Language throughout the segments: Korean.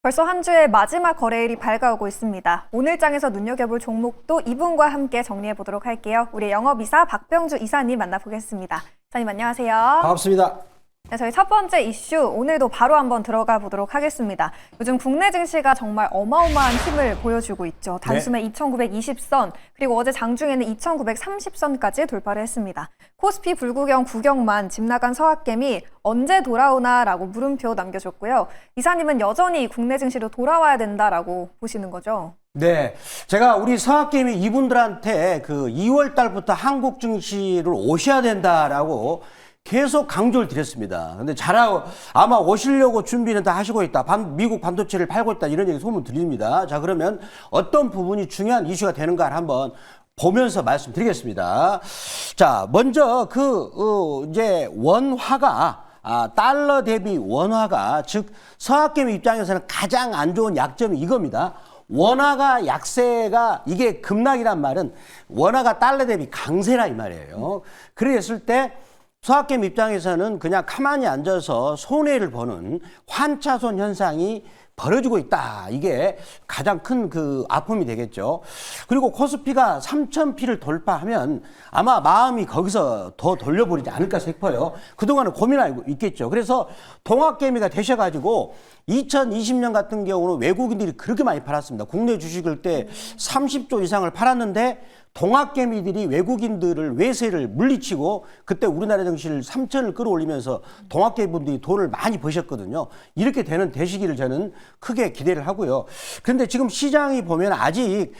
벌써 한 주의 마지막 거래일이 밝아오고 있습니다. 오늘 장에서 눈여겨볼 종목도 이분과 함께 정리해 보도록 할게요. 우리 영업이사 박병주 이사님 만나보겠습니다. 이사님 안녕하세요. 반갑습니다. 네, 저희 첫 번째 이슈 오늘도 바로 한번 들어가 보도록 하겠습니다. 요즘 국내 증시가 정말 어마어마한 힘을 보여주고 있죠. 단숨에 2,920선, 그리고 어제 장중에는 2,930선까지 돌파를 했습니다. 코스피 불구경 구경만 집 나간 서학개미 언제 돌아오나라고 물음표 남겨줬고요. 이사님은 여전히 국내 증시로 돌아와야 된다라고 보시는 거죠? 네, 제가 우리 서학개미 이분들한테 그 2월 달부터 한국 증시를 오셔야 된다라고 계속 강조를 드렸습니다. 근데 아마 오시려고 준비는 다 하시고 있다. 미국 반도체를 팔고 있다. 이런 얘기 소문 드립니다. 자, 그러면 어떤 부분이 중요한 이슈가 되는가를 한번 보면서 말씀드리겠습니다. 자, 먼저 이제 원화가 달러 대비 원화가 즉 서학개미 입장에서는 가장 안 좋은 약점이 이겁니다. 원화가 약세가 이게 급락이란 말은 원화가 달러 대비 강세라 이 말이에요. 그랬을 때 서학개미 입장에서는 그냥 가만히 앉아서 손해를 보는 환차손 현상이 벌어지고 있다. 이게 가장 큰 아픔이 되겠죠. 그리고 코스피가 3,000피를 돌파하면 아마 마음이 거기서 더 돌려버리지 않을까 싶어요. 그동안은 고민하고 있겠죠. 그래서 동학개미가 되셔가지고 2020년 같은 경우는 외국인들이 그렇게 많이 팔았습니다. 국내 주식을 때 30조 이상을 팔았는데 동학개미들이 외국인들을 외세를 물리치고 그때 우리나라 증시를 3천을 끌어올리면서 동학개미분들이 돈을 많이 버셨거든요. 이렇게 되시기를 저는 크게 기대를 하고요. 그런데 지금 시장이 보면 아직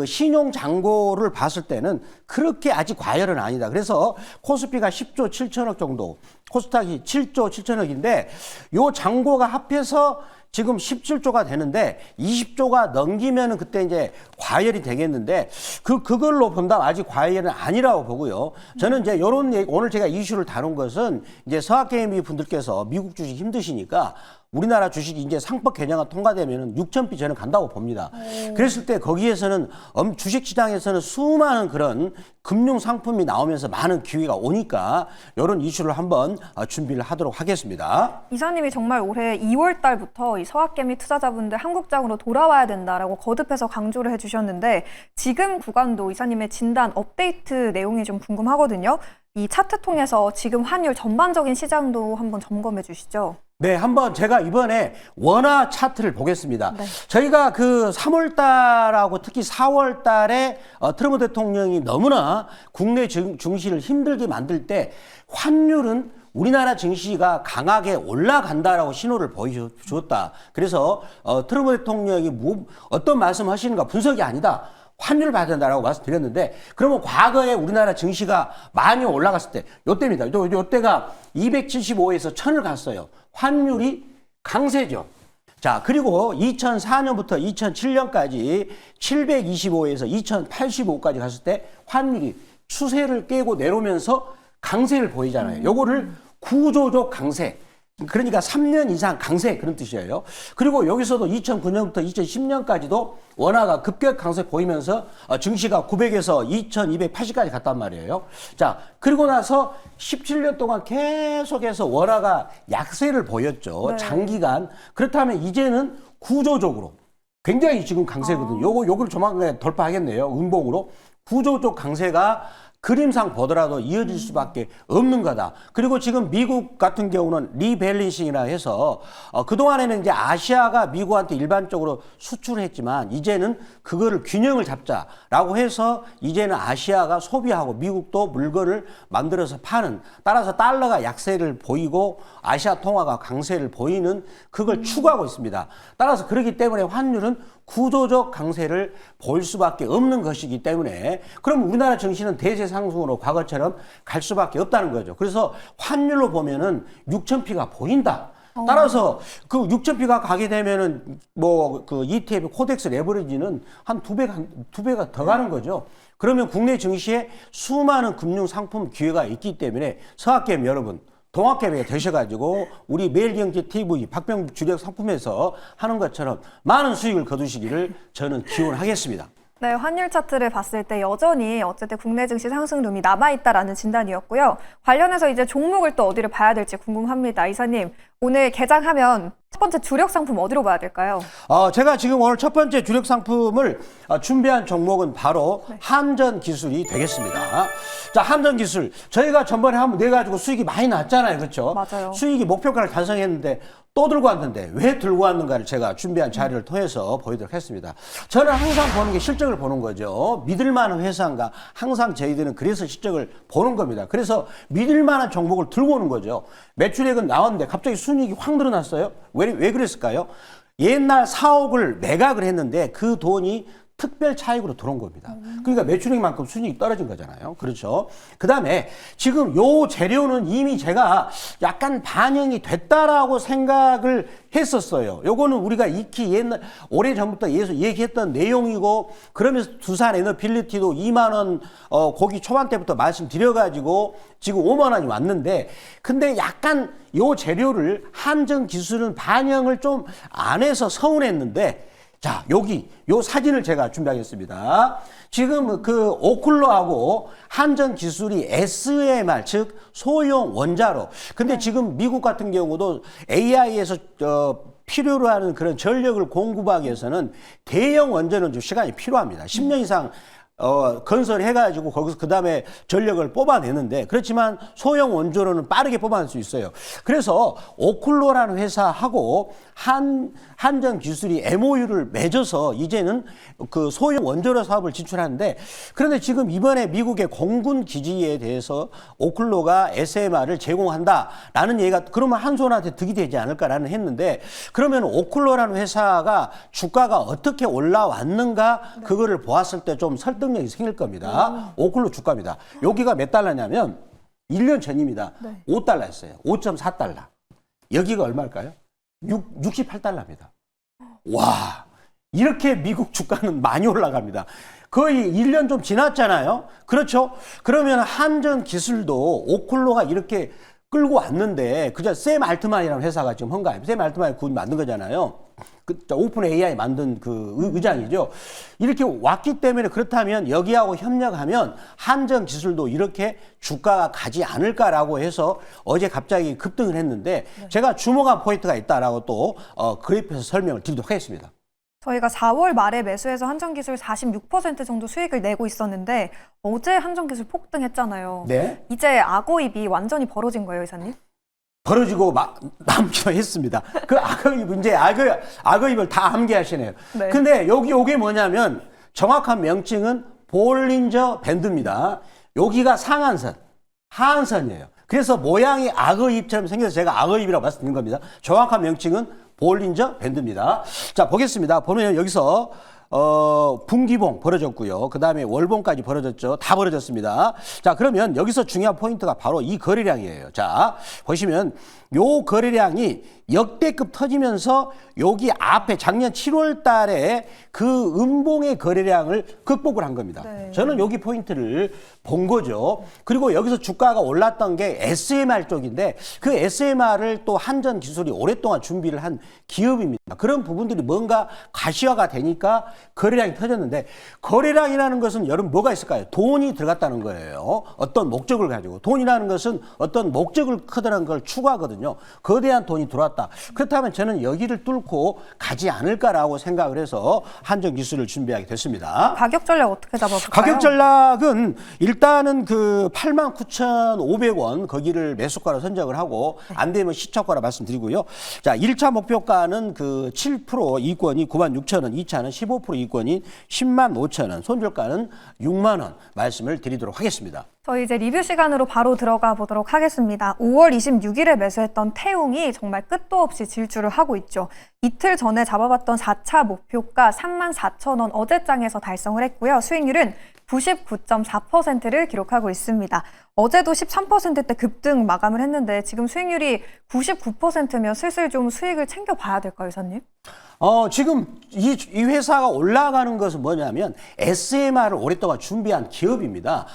신용 잔고를 봤을 때는 그렇게 아직 과열은 아니다. 그래서 코스피가 10조 7천억 정도, 코스닥이 7조 7천억인데 요 잔고가 합해서 지금 17조가 되는데 20조가 넘기면은 그때 이제 과열이 되겠는데 그걸로 본다면 아직 과열은 아니라고 보고요. 저는 이제 오늘 제가 이슈를 다룬 것은 이제 서학개미 분들께서 미국 주식 힘드시니까 우리나라 주식이 이제 상법 개정안 통과되면은 6,000피 저는 간다고 봅니다. 그랬을 때 거기에서는 주식시장에서는 수많은 그런 금융 상품이 나오면서 많은 기회가 오니까 이런 이슈를 한번 준비를 하도록 하겠습니다. 이사님이 정말 올해 2월 달부터 이 서학개미 투자자분들 한국장으로 돌아와야 된다라고 거듭해서 강조를 해주셨는데 지금 구간도 이사님의 진단 업데이트 내용이 좀 궁금하거든요. 이 차트 통해서 지금 환율 전반적인 시장도 한번 점검해 주시죠. 네, 한번 제가 이번에 원화 차트를 보겠습니다. 네. 저희가 3월 달하고 특히 4월 달에 트럼프 대통령이 너무나 국내 증시를 힘들게 만들 때 환율은 우리나라 증시가 강하게 올라간다라고 신호를 보여줬다. 그래서 트럼프 대통령이 어떤 말씀하시는가 분석이 아니다. 환율을 봐야 된다라고 말씀드렸는데 그러면 과거에 우리나라 증시가 많이 올라갔을 때 요때입니다. 요때가 275에서 1000을 갔어요. 환율이 강세죠. 자, 그리고 2004년부터 2007년까지 725에서 2085까지 갔을 때 환율이 추세를 깨고 내려오면서 강세를 보이잖아요. 요거를 구조적 강세. 그러니까 3년 이상 강세 그런 뜻이에요. 그리고 여기서도 2009년부터 2010년까지도 원화가 급격 강세 보이면서 증시가 900에서 2280까지 갔단 말이에요. 자, 그리고 나서 17년 동안 계속해서 원화가 약세를 보였죠. 네. 장기간. 그렇다면 이제는 구조적으로 굉장히 지금 강세거든요. 요걸 조만간 돌파하겠네요. 음봉으로. 구조적 강세가 그림상 보더라도 이어질 수밖에 없는 거다. 그리고 지금 미국 같은 경우는 리밸런싱이라 해서 그동안에는 이제 아시아가 미국한테 일반적으로 수출을 했지만 이제는 그거를 균형을 잡자라고 해서 이제는 아시아가 소비하고 미국도 물건을 만들어서 파는, 따라서 달러가 약세를 보이고 아시아 통화가 강세를 보이는 그걸 추구하고 있습니다. 따라서 그렇기 때문에 환율은 구조적 강세를 보일 수밖에 없는 것이기 때문에 그럼 우리나라 증시는 대세 상승으로 과거처럼 갈 수밖에 없다는 거죠. 그래서 환율로 보면은 6,000피가 보인다. 따라서 6,000피가 가게 되면은 ETF 코덱스 레버리지는 한 두 배가 더 가는 거죠. 그러면 국내 증시에 수많은 금융 상품 기회가 있기 때문에 서학개미 여러분, 동학개미가 되셔가지고 우리 매일경제TV 박병주 주력 상품에서 하는 것처럼 많은 수익을 거두시기를 저는 기원하겠습니다. 네, 환율 차트를 봤을 때 여전히 어쨌든 국내 증시 상승룸이 남아있다라는 진단이었고요. 관련해서 이제 종목을 또 어디를 봐야 될지 궁금합니다. 이사님, 오늘 개장하면 첫 번째 주력 상품 어디로 봐야 될까요? 제가 지금 오늘 첫 번째 주력 상품을 준비한 종목은 바로 한전기술이 되겠습니다. 자, 한전기술. 저희가 전번에 한번 내가지고 수익이 많이 났잖아요. 그렇죠? 맞아요. 수익이 목표가를 달성했는데 또 들고 왔는데 왜 들고 왔는가를 제가 준비한 자료를 통해서 보여드리도록 하겠습니다. 저는 항상 보는 게 실적을 보는 거죠. 믿을 만한 회사인가 항상 저희들은 그래서 실적을 보는 겁니다. 그래서 믿을 만한 종목을 들고 오는 거죠. 매출액은 나왔는데 갑자기 순이익이 확 늘어났어요. 왜 그랬을까요? 옛날 4억을 매각을 했는데 그 돈이 특별 차익으로 들어온 겁니다. 그러니까 매출액만큼 순이익이 떨어진 거잖아요. 그렇죠. 그 다음에 지금 요 재료는 이미 제가 약간 반영이 됐다라고 생각을 했었어요. 요거는 우리가 익히 옛날, 오래전부터 얘기했던 내용이고, 그러면서 두산 에너빌리티도 2만원, 고기 초반때부터 말씀드려가지고 지금 5만원이 왔는데, 근데 약간 요 재료를 한전기술은 반영을 좀 안 해서 서운했는데, 자, 여기 요 사진을 제가 준비하겠습니다. 지금 그 오클로하고 한전기술이 SMR, 즉 소형 원자로. 근데 지금 미국 같은 경우도 AI에서 필요로 하는 그런 전력을 공급하기 위해서는 대형 원전은 좀 시간이 필요합니다. 10년 이상 건설해가지고 거기서 그 다음에 전력을 뽑아내는데, 그렇지만 소형 원조로는 빠르게 뽑아낼 수 있어요. 그래서 오클로라는 회사하고 한전기술이 MOU를 맺어서 이제는 그 소형 원조로 사업을 진출하는데, 그런데 지금 이번에 미국의 공군 기지에 대해서 오클로가 SMR을 제공한다라는 얘기가, 그러면 한손한테 득이 되지 않을까라는 했는데, 그러면 오클로라는 회사가 주가가 어떻게 올라왔는가 그거를 보았을 때 좀 설득력이 생길 겁니다. 오클로 주가입니다. 여기가 몇 달러냐면 1년 전입니다. 5달러였어요. 5.4달러. 여기가 얼마일까요? 68달러입니다. 와, 이렇게 미국 주가는 많이 올라갑니다. 거의 1년 좀 지났잖아요. 그렇죠? 그러면 한전기술도 오클로가 이렇게 끌고 왔는데, 그저 샘 알트만이라는 회사가 지금 한가요. 샘 알트만이 곧 만든 거잖아요. 오픈 AI 만든 그 의장이죠. 이렇게 왔기 때문에, 그렇다면 여기하고 협력하면 한전기술도 이렇게 주가가 가지 않을까라고 해서 어제 갑자기 급등을 했는데, 제가 주목한 포인트가 있다라고 또 그래프에서 설명을 드리도록 하겠습니다. 저희가 4월 말에 매수해서 한전기술 46% 정도 수익을 내고 있었는데 어제 한전기술 폭등했잖아요. 네. 이제 악어입이 완전히 벌어진 거예요, 이사님? 벌어지고 남기로 했습니다. 그 악어입, 이제 악어입을 다 암기하시네요. 네. 근데 요게 뭐냐면 정확한 명칭은 볼린저 밴드입니다. 여기가 상한선, 하한선이에요. 그래서 모양이 악어입처럼 생겨서 제가 악어입이라고 말씀드린 겁니다. 정확한 명칭은 볼린저 밴드입니다. 자, 보겠습니다. 보면 여기서 분기봉 벌어졌고요. 그 다음에 월봉까지 벌어졌죠. 다 벌어졌습니다. 자, 그러면 여기서 중요한 포인트가 바로 이 거래량이에요. 자, 보시면 요 거래량이 역대급 터지면서 여기 앞에 작년 7월 달에 그 음봉의 거래량을 극복을 한 겁니다. 네. 저는 여기 포인트를 본 거죠. 그리고 여기서 주가가 올랐던 게 SMR 쪽인데, 그 SMR을 또 한전기술이 오랫동안 준비를 한 기업입니다. 그런 부분들이 뭔가 가시화가 되니까 거래량이 터졌는데, 거래량이라는 것은 여러분 뭐가 있을까요? 돈이 들어갔다는 거예요. 어떤 목적을 가지고. 돈이라는 것은 어떤 목적을 크다는 걸 추구하거든요. 거대한 돈이 들어왔다. 그렇다면 저는 여기를 뚫고 가지 않을까라고 생각을 해서 한전기술을 준비하게 됐습니다. 가격 전략 어떻게 잡아볼까요? 가격 전략은 일단은 그 89,500원 거기를 매수가로 선정을 하고, 안 되면 시초가로 말씀드리고요. 자, 1차 목표가는 그 7% 이권이 96,000원, 2차는 15% 이권이 105,000원, 손절가는 6만원 말씀을 드리도록 하겠습니다. 저희 이제 리뷰 시간으로 바로 들어가 보도록 하겠습니다. 5월 26일에 매수했던 태웅이 정말 끝도 없이 질주를 하고 있죠. 이틀 전에 잡아봤던 4차 목표가 34,000원 어제장에서 달성을 했고요. 수익률은 99.4%를 기록하고 있습니다. 어제도 13%대 급등 마감을 했는데 지금 수익률이 99%면 슬슬 좀 수익을 챙겨봐야 될까요, 이사님? 지금 이 회사가 올라가는 것은 뭐냐면 SMR을 오랫동안 준비한 기업입니다.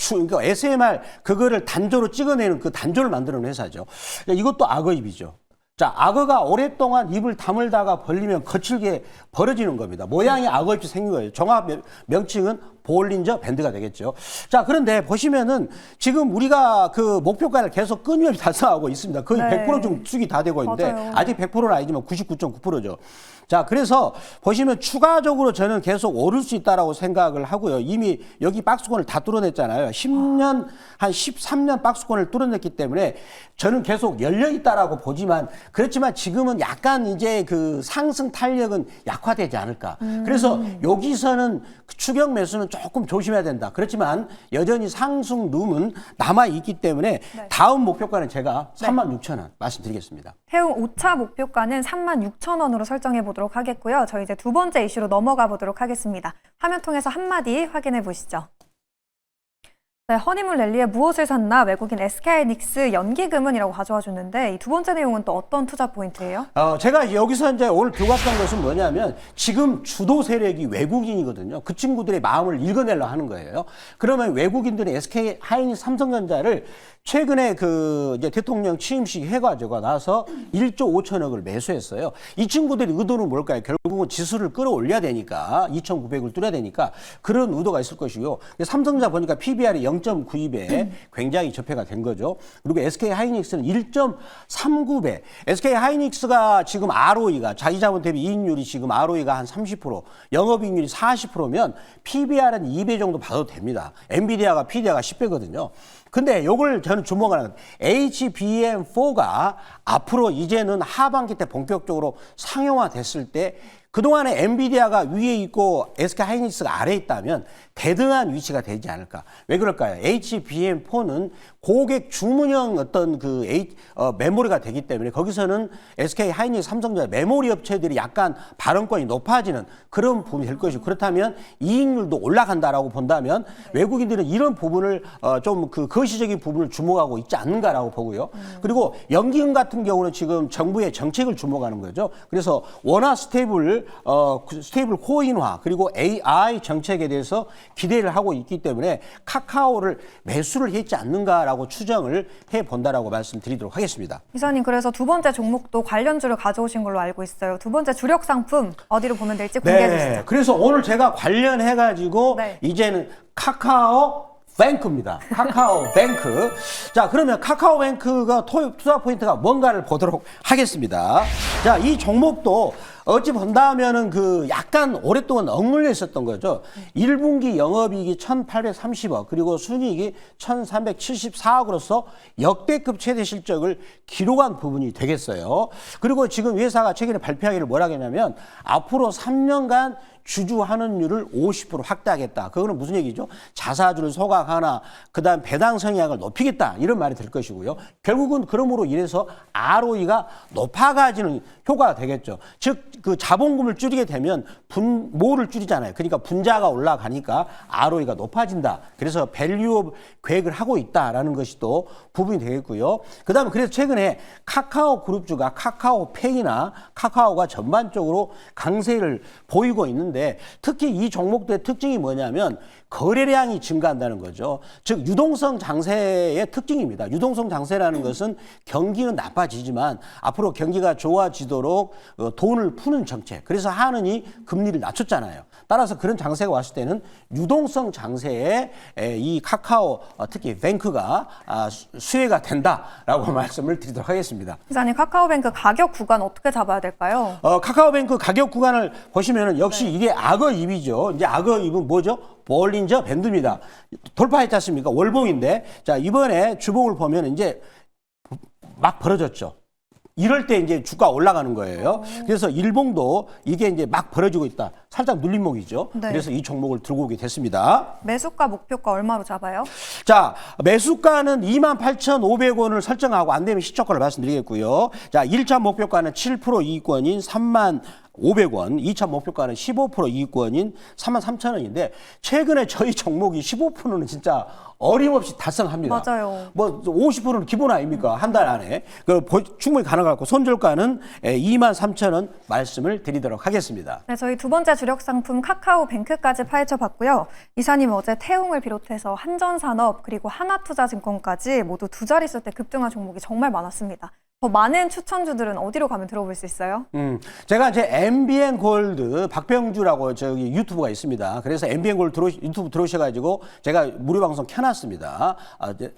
그러니까 SMR 그거를 단조로 찍어내는 그 단조를 만드는 회사죠. 이것도 악어입이죠. 자, 악어가 오랫동안 입을 다물다가 벌리면 거칠게 벌어지는 겁니다. 모양이 악어입이 생긴 거예요. 정확 명칭은 볼린저 밴드가 되겠죠. 자, 그런데 보시면은 지금 우리가 그 목표가를 계속 끊임없이 달성하고 있습니다. 거의 네. 100% 중축이 다 되고 있는데 맞아요. 아직 100%는 아니지만 99.9%죠. 자, 그래서 보시면 추가적으로 저는 계속 오를 수 있다라고 생각을 하고요. 이미 여기 박스권을 다 뚫어냈잖아요. 10년, 한 13년 박스권을 뚫어냈기 때문에 저는 계속 열려 있다라고 보지만 그렇지만 지금은 약간 이제 그 상승 탄력은 약화되지 않을까. 그래서 여기서는 추격 매수는 조금 조심해야 된다. 그렇지만 여전히 상승 룸은 남아 있기 때문에 다음 목표가는 제가 36,000원 말씀드리겠습니다. 태웅 5차 목표가는 36,000원으로 설정해 보도록 하겠고요. 저희 이제 두 번째 이슈로 넘어가 보도록 하겠습니다. 화면 통해서 한마디 확인해 보시죠. 네, 허니문 랠리에 무엇을 샀나 외국인 SK하이닉스 연기금은이라고 가져와 줬는데 이 두 번째 내용은 또 어떤 투자 포인트예요? 제가 여기서 이제 오늘 들고 왔던 것은 뭐냐면 지금 주도 세력이 외국인이거든요. 그 친구들의 마음을 읽어내려 하는 거예요. 그러면 외국인들은 SK 하이닉스 삼성전자를 최근에 그 이제 대통령 취임식 해가지고 나서 1조 5천억을 매수했어요. 이 친구들의 의도는 뭘까요? 결국은 지수를 끌어올려야 되니까 2,900을 뚫어야 되니까 그런 의도가 있을 것이고요. 삼성전자 보니까 PBR이 0.92배 굉장히 저평가 된 거죠. 그리고 SK 하이닉스는 1.39배. SK 하이닉스가 지금 ROE가 자기자본 대비 이익률이 지금 ROE가 한 30%, 영업이익률이 40%면 PBR은 2배 정도 봐도 됩니다. 엔비디아가 PDR가 10배거든요. 근데 요걸 저는 주목하는 건 HBM4가 앞으로 이제는 하반기 때 본격적으로 상용화 됐을 때 그동안에 엔비디아가 위에 있고 SK 하이닉스가 아래에 있다면 대등한 위치가 되지 않을까. 왜 그럴까요? HBM4는 고객 주문형 어떤 그 메모리가 되기 때문에 거기서는 SK 하이닉스 삼성전자 메모리 업체들이 약간 발언권이 높아지는 그런 부분이 될 것이고 그렇다면 이익률도 올라간다라고 본다면 외국인들은 이런 부분을 좀 그 거시적인 부분을 주목하고 있지 않는가라고 보고요. 그리고 연기금 같은 경우는 지금 정부의 정책을 주목하는 거죠. 그래서 원화 스테이블 코인화 그리고 AI 정책에 대해서 기대를 하고 있기 때문에 카카오를 매수를 했지 않는가라고 추정을 해본다라고 말씀드리도록 하겠습니다. 이사님, 그래서 두 번째 종목도 관련주를 가져오신 걸로 알고 있어요. 두 번째 주력 상품 어디로 보면 될지 공개해 주시죠. 네, 그래서 오늘 제가 관련해가지고 네. 이제는 카카오뱅크입니다. 카카오뱅크. 자, 그러면 카카오뱅크가 투자 포인트가 뭔가를 보도록 하겠습니다. 자, 이 종목도 어찌 본다면은 그 약간 오랫동안 억눌려 있었던 거죠. 1분기 영업이익이 1,830억, 그리고 순이익이 1,374억으로서 역대급 최대 실적을 기록한 부분이 되겠어요. 그리고 지금 회사가 최근에 발표하기를 뭐라 했냐면 앞으로 3년간 주주 환원율을 50% 확대하겠다. 그거는 무슨 얘기죠? 자사주를 소각하나 그다음 배당 성향을 높이겠다. 이런 말이 될 것이고요. 결국은 그러므로 인해서 ROE가 높아가지는 효과가 되겠죠. 즉 그 자본금을 줄이게 되면 분모를 줄이잖아요. 그러니까 분자가 올라가니까 ROE가 높아진다. 그래서 밸류업 계획을 하고 있다라는 것이 또 부분이 되겠고요. 그다음에 그래서 최근에 카카오 그룹주가 카카오페이나 카카오가 전반적으로 강세를 보이고 있는데 특히 이 종목들의 특징이 뭐냐면 거래량이 증가한다는 거죠. 즉 유동성 장세의 특징입니다. 유동성 장세라는 것은 경기는 나빠지지만 앞으로 경기가 좋아지도록 돈을 푸는 정책. 그래서 한은이 금리를 낮췄잖아요. 따라서 그런 장세가 왔을 때는 유동성 장세에 이 카카오 특히 뱅크가 수혜가 된다라고 말씀을 드리도록 하겠습니다. 이사님, 카카오뱅크 가격 구간 어떻게 잡아야 될까요? 카카오뱅크 가격 구간을 보시면은 역시 이게 악어입이죠. 이제 악어입은 뭐죠? 볼린저 밴드입니다. 돌파했지 않습니까? 월봉인데. 자, 이번에 주봉을 보면 이제 막 벌어졌죠. 이럴 때 이제 주가 올라가는 거예요. 그래서 일봉도 이게 이제 막 벌어지고 있다. 살짝 눌림목이죠. 네. 그래서 이 종목을 들고 오게 됐습니다. 매수가 목표가 얼마로 잡아요? 자, 매수가는 28,500원을 설정하고 안 되면 시초가를 말씀드리겠고요. 자, 1차 목표가는 7% 이익권인 35,500원, 2차 목표가는 15% 이익권인 33,000원인데 최근에 저희 종목이 15%는 진짜 어림없이 달성합니다. 맞아요. 뭐 50%는 기본 아닙니까? 한 달 안에. 충분히 가능하고 손절가는 23,000원 말씀을 드리도록 하겠습니다. 네, 저희 두 번째 주력 상품 카카오뱅크까지 파헤쳐 봤고요. 이사님, 어제 태웅을 비롯해서 한전산업 그리고 하나투자증권까지 모두 두 자릿수 대 급등한 종목이 정말 많았습니다. 더 많은 추천주들은 어디로 가면 들어볼 수 있어요? 제가 이제 MBN 골드 박병주라고 저기 유튜브가 있습니다. 그래서 MBN 골드 유튜브 들어오셔가지고 제가 무료 방송 켜놨습니다.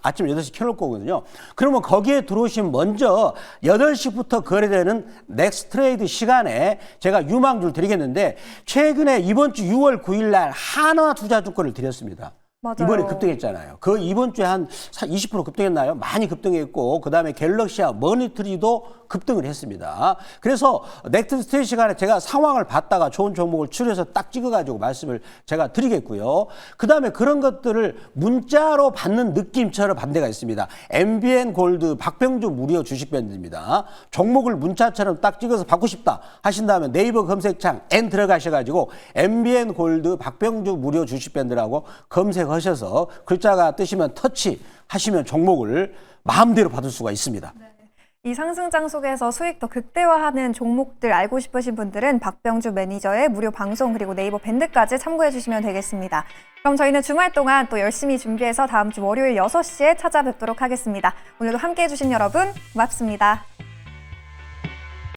아침 8시 켜놓을 거거든요. 그러면 거기에 들어오시면 먼저 8시부터 거래되는 넥스트 트레이드 시간에 제가 유망주를 드리겠는데 최근에 이번 주 6월 9일 날 한화투자증권을 드렸습니다. 맞아요. 이번에 급등했잖아요. 그 이번 주에 한 20% 급등했나요? 많이 급등했고 그다음에 갤럭시와 머니트리도 급등을 했습니다. 그래서 넥스트 스테이지 시간에 제가 상황을 봤다가 좋은 종목을 추려서 딱 찍어가지고 말씀을 제가 드리겠고요. 그다음에 그런 것들을 문자로 받는 느낌처럼 반대가 있습니다. MBN 골드 박병주 무료 주식 밴드입니다. 종목을 문자처럼 딱 찍어서 받고 싶다 하신 다음에 네이버 검색창 N 들어가셔가지고 MBN 골드 박병주 무료 주식 밴드라고 검색하셔서 글자가 뜨시면 터치 하시면 종목을 마음대로 받을 수가 있습니다. 이 상승장 속에서 수익 더 극대화하는 종목들 알고 싶으신 분들은 박병주 매니저의 무료 방송 그리고 네이버 밴드까지 참고해 주시면 되겠습니다. 그럼 저희는 주말 동안 또 열심히 준비해서 다음 주 월요일 6시에 찾아뵙도록 하겠습니다. 오늘도 함께해 주신 여러분 고맙습니다.